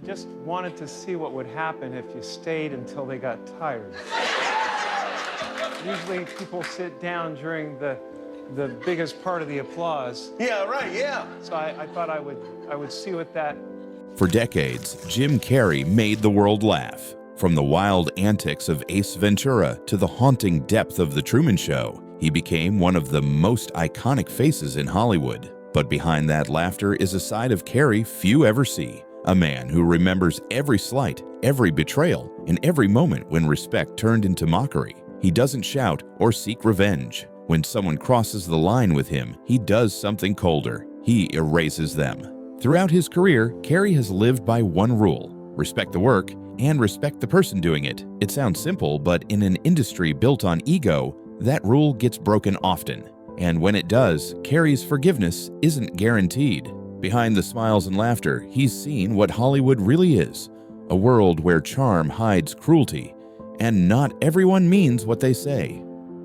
I just wanted to see what would happen if you stayed until they got tired. Usually people sit down during the biggest part of the applause. Yeah, right, yeah. So I thought I would see what that... For decades, Jim Carrey made the world laugh. From the wild antics of Ace Ventura to the haunting depth of The Truman Show, he became one of the most iconic faces in Hollywood. But behind that laughter is a side of Carrey few ever see. A man who remembers every slight, every betrayal, and every moment when respect turned into mockery. He doesn't shout or seek revenge. When someone crosses the line with him, he does something colder. He erases them. Throughout his career, Carrey has lived by one rule: respect the work and respect the person doing it. It sounds simple, but in an industry built on ego, that rule gets broken often. And when it does, Carrey's forgiveness isn't guaranteed. Behind the smiles and laughter, he's seen what Hollywood really is: a world where charm hides cruelty, and not everyone means what they say.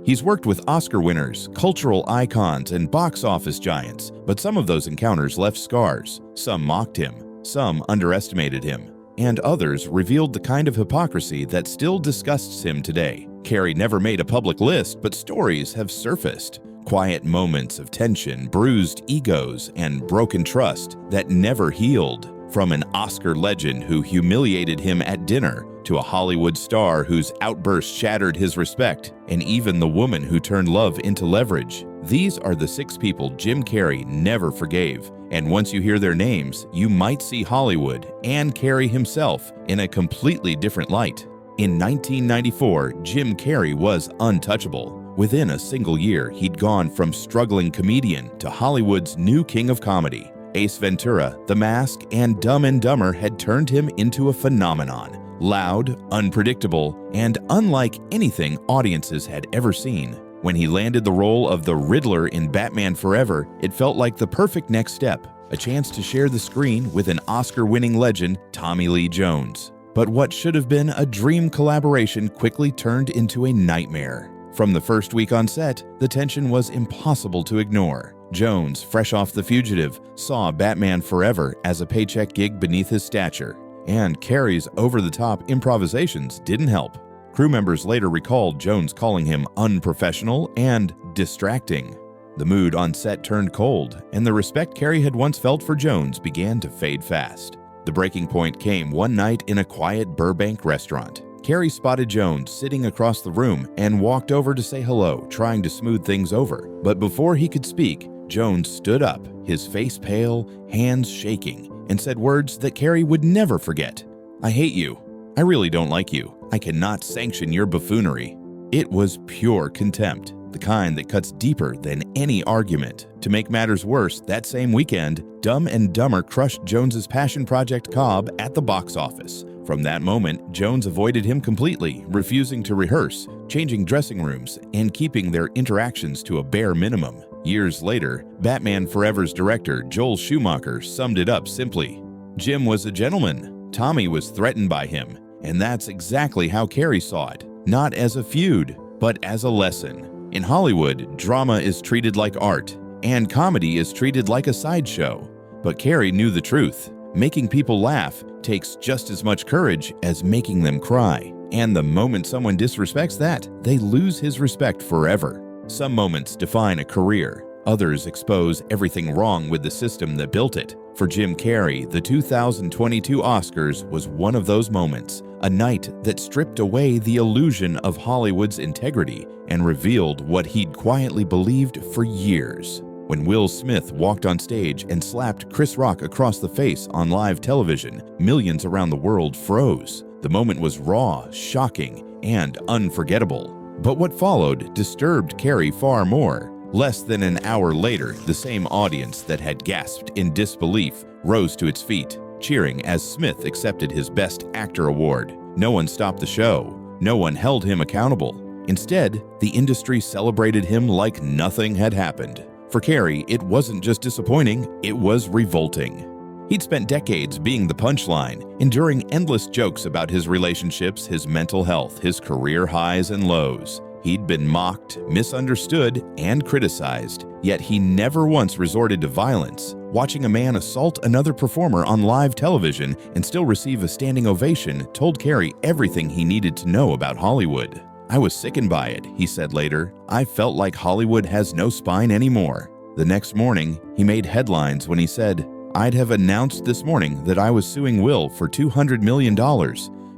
He's worked with Oscar winners, cultural icons, and box office giants, but some of those encounters left scars. Some mocked him, some underestimated him, and others revealed the kind of hypocrisy that still disgusts him today. Carrey never made a public list, but stories have surfaced. Quiet moments of tension, bruised egos, and broken trust that never healed. From an Oscar legend who humiliated him at dinner, to a Hollywood star whose outburst shattered his respect, and even the woman who turned love into leverage. These are the 6 people Jim Carrey never forgave, and once you hear their names, you might see Hollywood and Carrey himself in a completely different light. In 1994, Jim Carrey was untouchable. Within a single year, he'd gone from struggling comedian to Hollywood's new king of comedy. Ace Ventura, The Mask, and Dumb and Dumber had turned him into a phenomenon. Loud, unpredictable, and unlike anything audiences had ever seen. When he landed the role of the Riddler in Batman Forever, it felt like the perfect next step, a chance to share the screen with an Oscar-winning legend, Tommy Lee Jones. But what should have been a dream collaboration quickly turned into a nightmare. From the first week on set, the tension was impossible to ignore. Jones, fresh off The Fugitive, saw Batman Forever as a paycheck gig beneath his stature. And Carrey's over-the-top improvisations didn't help. Crew members later recalled Jones calling him unprofessional and distracting. The mood on set turned cold, and the respect Carrey had once felt for Jones began to fade fast. The breaking point came one night in a quiet Burbank restaurant. Carrey spotted Jones sitting across the room and walked over to say hello, trying to smooth things over. But before he could speak, Jones stood up, his face pale, hands shaking, and said words that Carrey would never forget. "I hate you. I really don't like you. I cannot sanction your buffoonery." It was pure contempt, the kind that cuts deeper than any argument. To make matters worse, that same weekend, Dumb and Dumber crushed Jones's passion project Cobb at the box office. From that moment, Jones avoided him completely, refusing to rehearse, changing dressing rooms, and keeping their interactions to a bare minimum. Years later, Batman Forever's director Joel Schumacher summed it up simply: Jim was a gentleman, Tommy was threatened by him, and that's exactly how Carrey saw it. Not as a feud, but as a lesson. In Hollywood, drama is treated like art, and comedy is treated like a sideshow. But Carrey knew the truth. Making people laugh takes just as much courage as making them cry. And the moment someone disrespects that, they lose his respect forever. Some moments define a career. Others expose everything wrong with the system that built it. For Jim Carrey, the 2022 Oscars was one of those moments, a night that stripped away the illusion of Hollywood's integrity and revealed what he'd quietly believed for years. When Will Smith walked on stage and slapped Chris Rock across the face on live television, millions around the world froze. The moment was raw, shocking, and unforgettable. But what followed disturbed Carrey far more. Less than an hour later, the same audience that had gasped in disbelief rose to its feet, cheering as Smith accepted his Best Actor award. No one stopped the show. No one held him accountable. Instead, the industry celebrated him like nothing had happened. For Carrey, it wasn't just disappointing, it was revolting. He'd spent decades being the punchline, enduring endless jokes about his relationships, his mental health, his career highs and lows. He'd been mocked, misunderstood, and criticized, yet he never once resorted to violence. Watching a man assault another performer on live television and still receive a standing ovation told Carrey everything he needed to know about Hollywood. "I was sickened by it," he said later. "I felt like Hollywood has no spine anymore." The next morning, he made headlines when he said, "I'd have announced this morning that I was suing Will for $200 million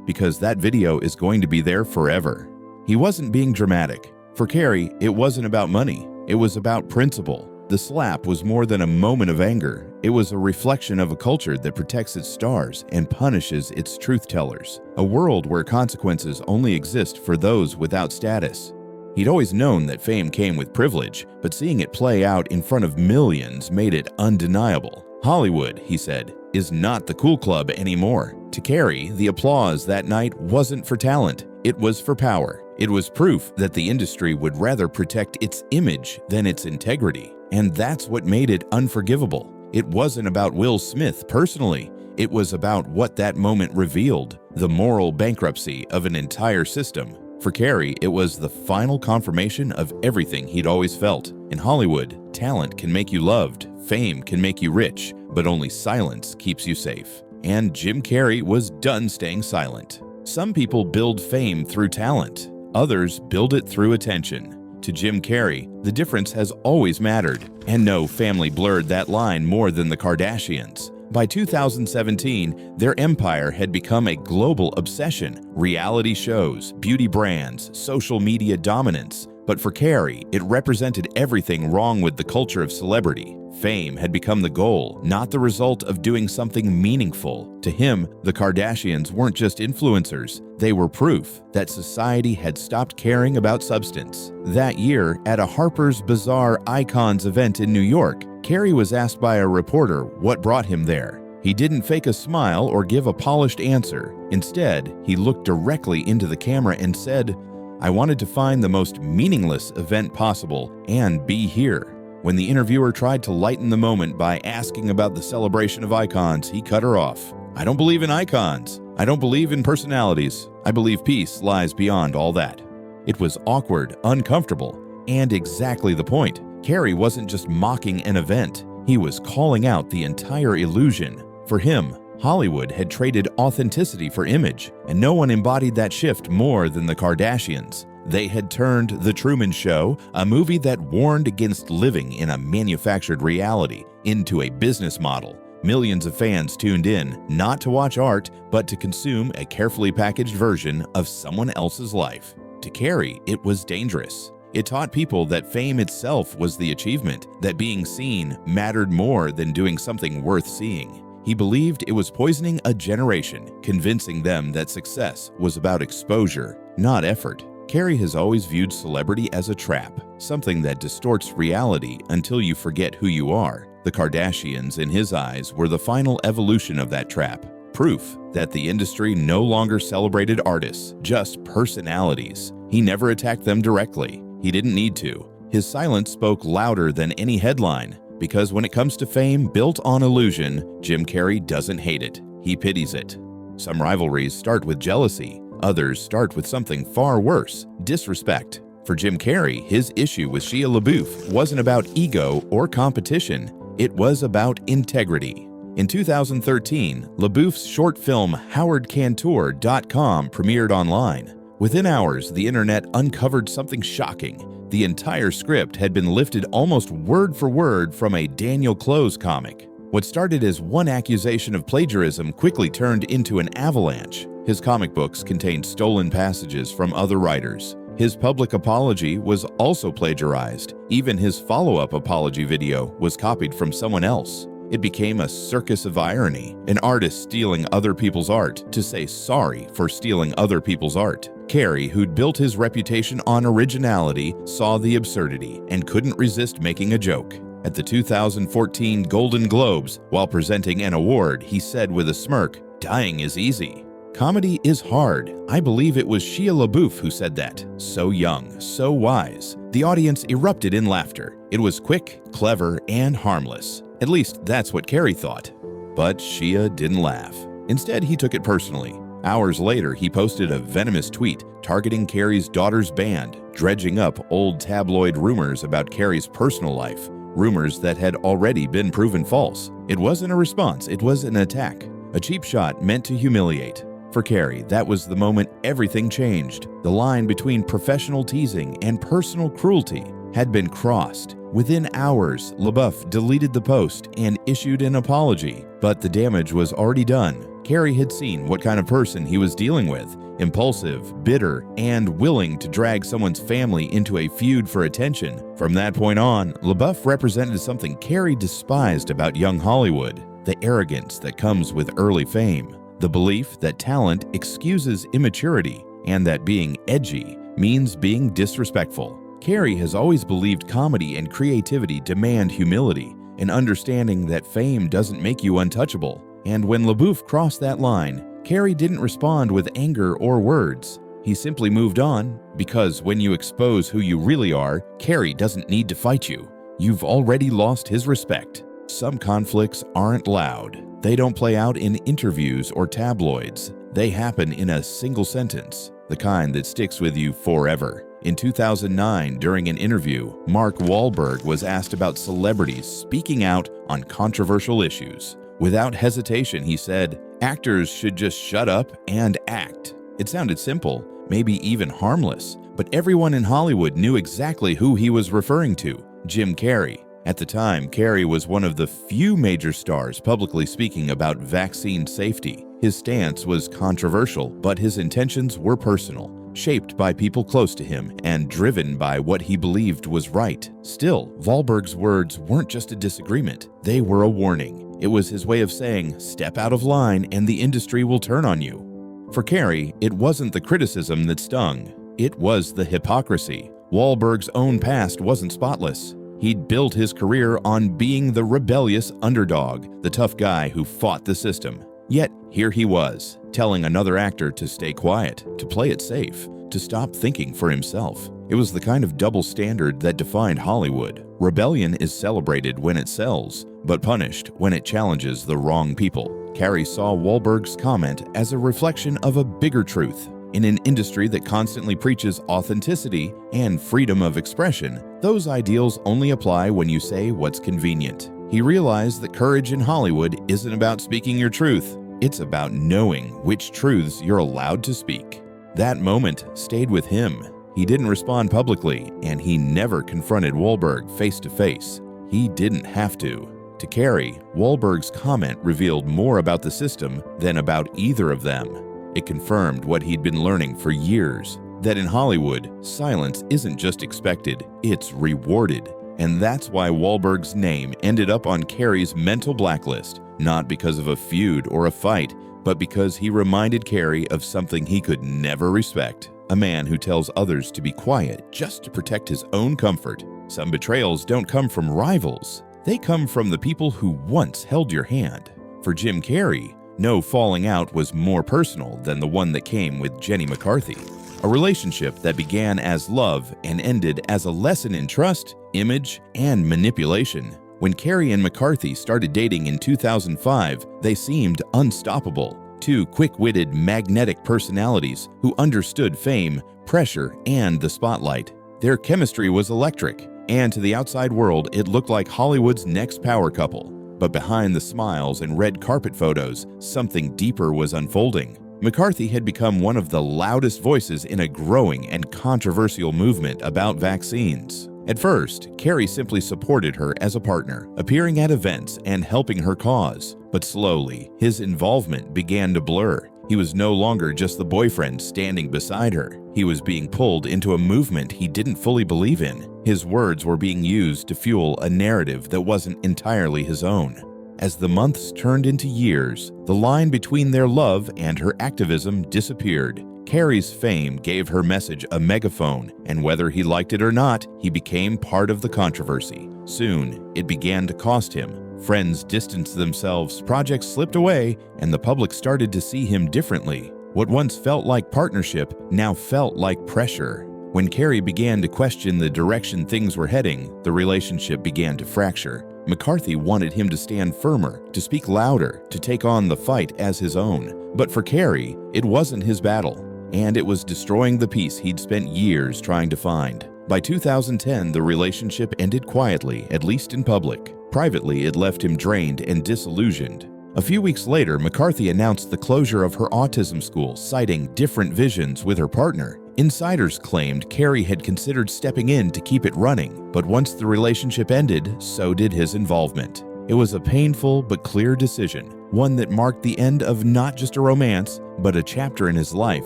because that video is going to be there forever." He wasn't being dramatic. For Carrey, it wasn't about money. It was about principle. The slap was more than a moment of anger. It was a reflection of a culture that protects its stars and punishes its truth-tellers. A world where consequences only exist for those without status. He'd always known that fame came with privilege, but seeing it play out in front of millions made it undeniable. "Hollywood," he said, "is not the cool club anymore." To Carrey, the applause that night wasn't for talent. It was for power. It was proof that the industry would rather protect its image than its integrity. And that's what made it unforgivable. It wasn't about Will Smith personally. It was about what that moment revealed, the moral bankruptcy of an entire system. For Carrey, it was the final confirmation of everything he'd always felt. In Hollywood, talent can make you loved, fame can make you rich, but only silence keeps you safe. And Jim Carrey was done staying silent. Some people build fame through talent. Others build it through attention. To Jim Carrey, the difference has always mattered, and no family blurred that line more than the Kardashians. By 2017, their empire had become a global obsession: reality shows, beauty brands, social media dominance. But for Carrey, it represented everything wrong with the culture of celebrity. Fame had become the goal, not the result of doing something meaningful. To him, the Kardashians weren't just influencers. They were proof that society had stopped caring about substance. That year, at a Harper's Bazaar Icons event in New York, Carrey was asked by a reporter what brought him there. He didn't fake a smile or give a polished answer. Instead, he looked directly into the camera and said, "I wanted to find the most meaningless event possible and be here." When the interviewer tried to lighten the moment by asking about the celebration of icons, he cut her off. "I don't believe in icons. I don't believe in personalities. I believe peace lies beyond all that." It was awkward, uncomfortable, and exactly the point. Carrey wasn't just mocking an event. He was calling out the entire illusion. For him, Hollywood had traded authenticity for image, and no one embodied that shift more than the Kardashians. They had turned The Truman Show, a movie that warned against living in a manufactured reality, into a business model. Millions of fans tuned in, not to watch art, but to consume a carefully packaged version of someone else's life. To Carrey, it was dangerous. It taught people that fame itself was the achievement, that being seen mattered more than doing something worth seeing. He believed it was poisoning a generation, convincing them that success was about exposure, not effort. Carrey has always viewed celebrity as a trap, something that distorts reality until you forget who you are. The Kardashians, in his eyes, were the final evolution of that trap. Proof that the industry no longer celebrated artists, just personalities. He never attacked them directly. He didn't need to. His silence spoke louder than any headline. Because when it comes to fame built on illusion, Jim Carrey doesn't hate it. He pities it. Some rivalries start with jealousy. Others start with something far worse, disrespect. For Jim Carrey, his issue with Shia LaBeouf wasn't about ego or competition. It was about integrity. In 2013, LaBeouf's short film HowardCantor.com premiered online. Within hours, the internet uncovered something shocking. The entire script had been lifted almost word for word from a Daniel Close comic. What started as one accusation of plagiarism quickly turned into an avalanche. His comic books contained stolen passages from other writers. His public apology was also plagiarized. Even his follow-up apology video was copied from someone else. It became a circus of irony, an artist stealing other people's art to say sorry for stealing other people's art. Carrey, who'd built his reputation on originality, saw the absurdity and couldn't resist making a joke. At the 2014 Golden Globes, while presenting an award, he said with a smirk, "Dying is easy." Comedy is hard. I believe it was Shia LaBeouf who said that. So young, so wise. The audience erupted in laughter. It was quick, clever, and harmless. At least that's what Carrey thought. But Shia didn't laugh. Instead, he took it personally. Hours later, he posted a venomous tweet targeting Carrey's daughter's band, dredging up old tabloid rumors about Carrey's personal life. rumors that had already been proven false. It wasn't a response, it was an attack, a cheap shot meant to humiliate. For Carrey, that was the moment everything changed. The line between professional teasing and personal cruelty had been crossed. Within hours, LaBeouf deleted the post and issued an apology, but the damage was already done. Carrey had seen what kind of person he was dealing with: impulsive, bitter, and willing to drag someone's family into a feud for attention. From that point on, LaBeouf represented something Carrey despised about young Hollywood: the arrogance that comes with early fame, the belief that talent excuses immaturity, and that being edgy means being disrespectful. Carrey has always believed comedy and creativity demand humility, an understanding that fame doesn't make you untouchable. And when LaBeouf crossed that line, Carrey didn't respond with anger or words. He simply moved on, because when you expose who you really are, Carrey doesn't need to fight you. You've already lost his respect. Some conflicts aren't loud. They don't play out in interviews or tabloids. They happen in a single sentence, the kind that sticks with you forever. In 2009, during an interview, Mark Wahlberg was asked about celebrities speaking out on controversial issues. Without hesitation, he said, "Actors should just shut up and act." It sounded simple, maybe even harmless, but everyone in Hollywood knew exactly who he was referring to: Jim Carrey. At the time, Carrey was one of the few major stars publicly speaking about vaccine safety. His stance was controversial, but his intentions were personal, shaped by people close to him and driven by what he believed was right. Still, Wahlberg's words weren't just a disagreement, they were a warning. It was his way of saying, step out of line and the industry will turn on you. For Carrey, it wasn't the criticism that stung, it was the hypocrisy. Wahlberg's own past wasn't spotless. He'd built his career on being the rebellious underdog, the tough guy who fought the system. Yet, here he was, telling another actor to stay quiet, to play it safe, to stop thinking for himself. It was the kind of double standard that defined Hollywood. Rebellion is celebrated when it sells, but punished when it challenges the wrong people. Carrey saw Wahlberg's comment as a reflection of a bigger truth. In an industry that constantly preaches authenticity and freedom of expression, those ideals only apply when you say what's convenient. He realized that courage in Hollywood isn't about speaking your truth, it's about knowing which truths you're allowed to speak. That moment stayed with him. He didn't respond publicly, and he never confronted Wahlberg face to face. He didn't have to. To Carrey, Wahlberg's comment revealed more about the system than about either of them. It confirmed what he'd been learning for years, that in Hollywood, silence isn't just expected, it's rewarded. And that's why Wahlberg's name ended up on Carrey's mental blacklist, not because of a feud or a fight, but because he reminded Carrey of something he could never respect: a man who tells others to be quiet just to protect his own comfort. Some betrayals don't come from rivals, they come from the people who once held your hand. For Jim Carrey, no falling out was more personal than the one that came with Jenny McCarthy. A relationship that began as love and ended as a lesson in trust, image, and manipulation. When Carrey and McCarthy started dating in 2005, they seemed unstoppable. Two quick-witted, magnetic personalities who understood fame, pressure, and the spotlight. Their chemistry was electric, and to the outside world, it looked like Hollywood's next power couple. But behind the smiles and red carpet photos, something deeper was unfolding. McCarthy had become one of the loudest voices in a growing and controversial movement about vaccines. At first, Carrey simply supported her as a partner, appearing at events and helping her cause. But slowly, his involvement began to blur. He was no longer just the boyfriend standing beside her. He was being pulled into a movement he didn't fully believe in. His words were being used to fuel a narrative that wasn't entirely his own. As the months turned into years, the line between their love and her activism disappeared. Carrey's fame gave her message a megaphone, and whether he liked it or not, he became part of the controversy. Soon, it began to cost him. Friends distanced themselves, projects slipped away, and the public started to see him differently. What once felt like partnership now felt like pressure. When Carrey began to question the direction things were heading, the relationship began to fracture. McCarthy wanted him to stand firmer, to speak louder, to take on the fight as his own. But for Carrey, it wasn't his battle, and it was destroying the peace he'd spent years trying to find. By 2010, the relationship ended quietly, at least in public. Privately, it left him drained and disillusioned. A few weeks later, McCarthy announced the closure of her autism school, citing different visions with her partner. Insiders claimed Carrey had considered stepping in to keep it running, but once the relationship ended, so did his involvement. It was a painful but clear decision, one that marked the end of not just a romance, but a chapter in his life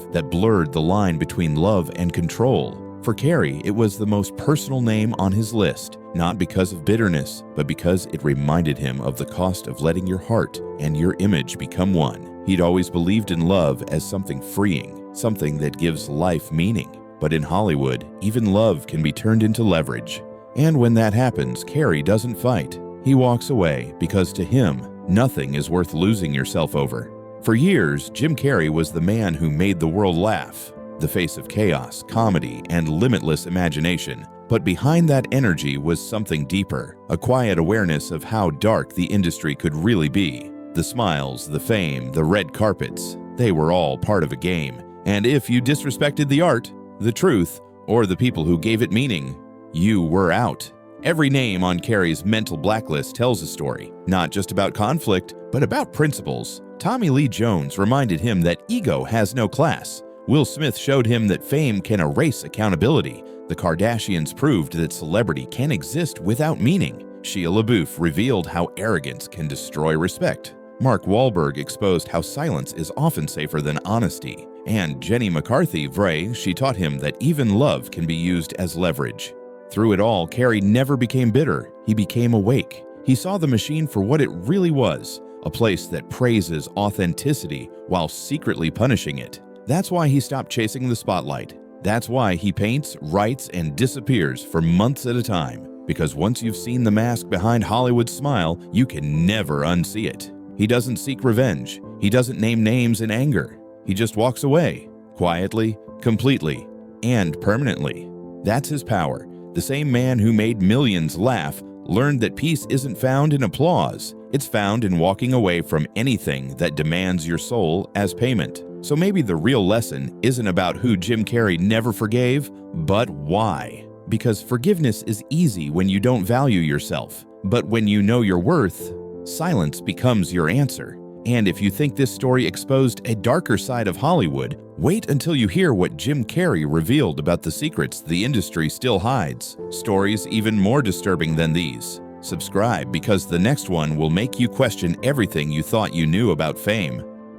that blurred the line between love and control. For Carrey, it was the most personal name on his list, not because of bitterness, but because it reminded him of the cost of letting your heart and your image become one. He'd always believed in love as something freeing, something that gives life meaning. But in Hollywood, even love can be turned into leverage. And when that happens, Carrey doesn't fight. He walks away because to him, nothing is worth losing yourself over. For years, Jim Carrey was the man who made the world laugh, the face of chaos, comedy, and limitless imagination. But behind that energy was something deeper, a quiet awareness of how dark the industry could really be. The smiles, the fame, the red carpets, they were all part of a game. And if you disrespected the art, the truth, or the people who gave it meaning, you were out. Every name on Carrey's mental blacklist tells a story, not just about conflict, but about principles. Tommy Lee Jones reminded him that ego has no class. Will Smith showed him that fame can erase accountability. The Kardashians proved that celebrity can exist without meaning. Shia LaBeouf revealed how arrogance can destroy respect. Mark Wahlberg exposed how silence is often safer than honesty. And Jenny McCarthy, she taught him that even love can be used as leverage. Through it all, Carrey never became bitter. He became awake. He saw the machine for what it really was, a place that praises authenticity while secretly punishing it. That's why he stopped chasing the spotlight. That's why he paints, writes, and disappears for months at a time. Because once you've seen the mask behind Hollywood's smile, you can never unsee it. He doesn't seek revenge. He doesn't name names in anger. He just walks away, quietly, completely, and permanently. That's his power. The same man who made millions laugh learned that peace isn't found in applause. It's found in walking away from anything that demands your soul as payment. So maybe the real lesson isn't about who Jim Carrey never forgave, but why. Because forgiveness is easy when you don't value yourself. But when you know your worth, silence becomes your answer. And if you think this story exposed a darker side of Hollywood, wait until you hear what Jim Carrey revealed about the secrets the industry still hides. Stories even more disturbing than these. Subscribe because the next one will make you question everything you thought you knew about fame.